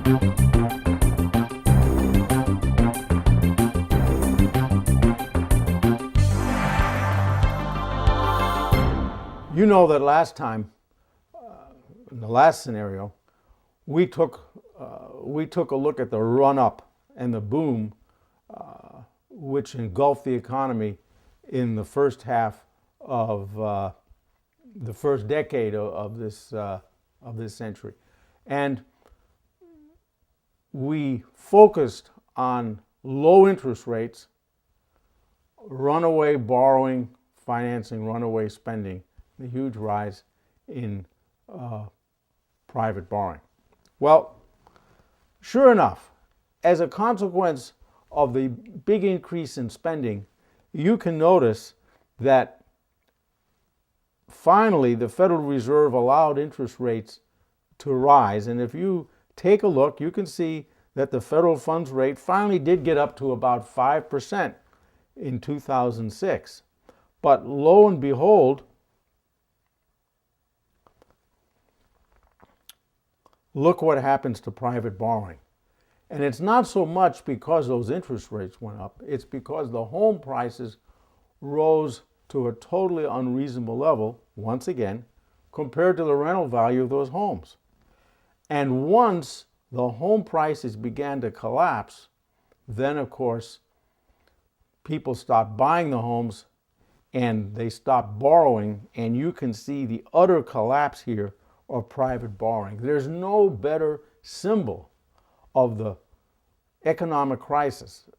You know that last time, in the last scenario, we took a look at the run-up and the boom, which engulfed the economy in the first half of the first decade of this century, and we focused on low interest rates, runaway borrowing, financing, runaway spending, the huge rise in private borrowing. Well, sure enough, as a consequence of the big increase in spending, you can notice that finally the Federal Reserve allowed interest rates to rise. And if you take a look, you can see that the federal funds rate finally did get up to about 5% in 2006. But lo and behold, look what happens to private borrowing. And it's not so much because those interest rates went up, it's because the home prices rose to a totally unreasonable level, once again, compared to the rental value of those homes. And once the home prices began to collapse, then of course, people stopped buying the homes and they stopped borrowing, and you can see the utter collapse here of private borrowing. There's no better symbol of the economic crisis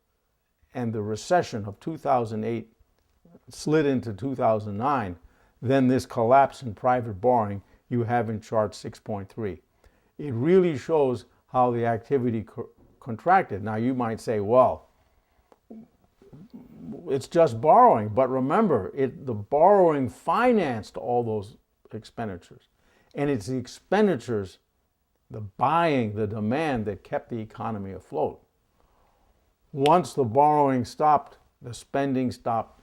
and the recession of 2008 slid into 2009 than this collapse in private borrowing you have in chart 6.3. It really shows how the activity contracted. Now you might say, well, it's just borrowing, but remember, the borrowing financed all those expenditures. And it's the expenditures, the buying, the demand that kept the economy afloat. Once the borrowing stopped, the spending stopped,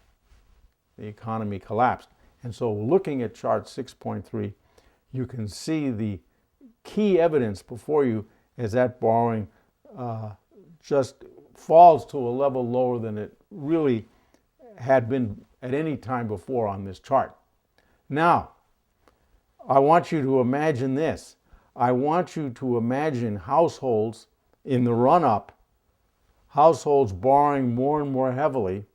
the economy collapsed. And so looking at chart 6.3, you can see the key evidence before you as that borrowing just falls to a level lower than it really had been at any time before on this chart. Now, I want you to imagine this. I want you to imagine households in the run-up, households borrowing more and more heavily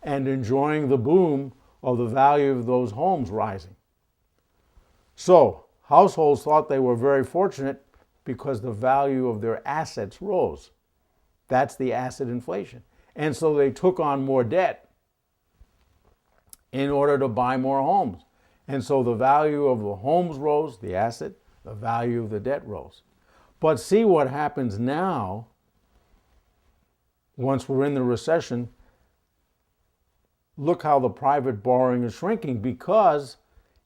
and enjoying the boom of the value of those homes rising. So, households thought they were very fortunate because the value of their assets rose. That's the asset inflation. And so they took on more debt in order to buy more homes. And so the value of the homes rose, the asset, the value of the debt rose. But see what happens now, once we're in the recession. Look how the private borrowing is shrinking, because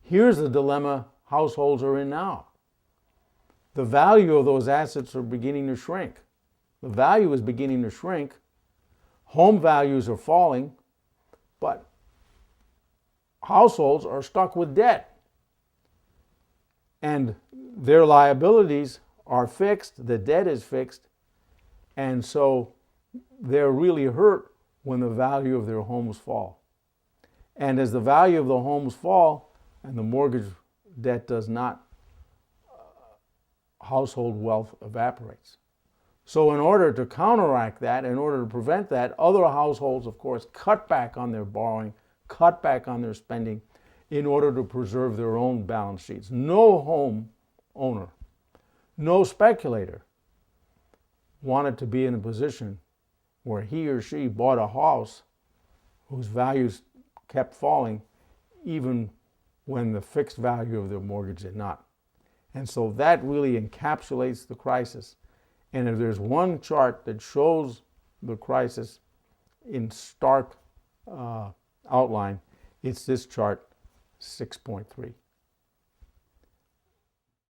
here's the dilemma households are in now. The value of those assets are beginning to shrink. The value is beginning to shrink. Home values are falling, but households are stuck with debt. And their liabilities are fixed, the debt is fixed, and so they're really hurt when the value of their homes fall. And as the value of the homes fall and the mortgage debt does not, household wealth evaporates. So in order to counteract that, in order to prevent that, other households, of course, cut back on their borrowing, cut back on their spending in order to preserve their own balance sheets. No home owner, no speculator wanted to be in a position where he or she bought a house whose values kept falling even when the fixed value of their mortgage did not. And so that really encapsulates the crisis. And if there's one chart that shows the crisis in stark outline, it's this chart 6.3.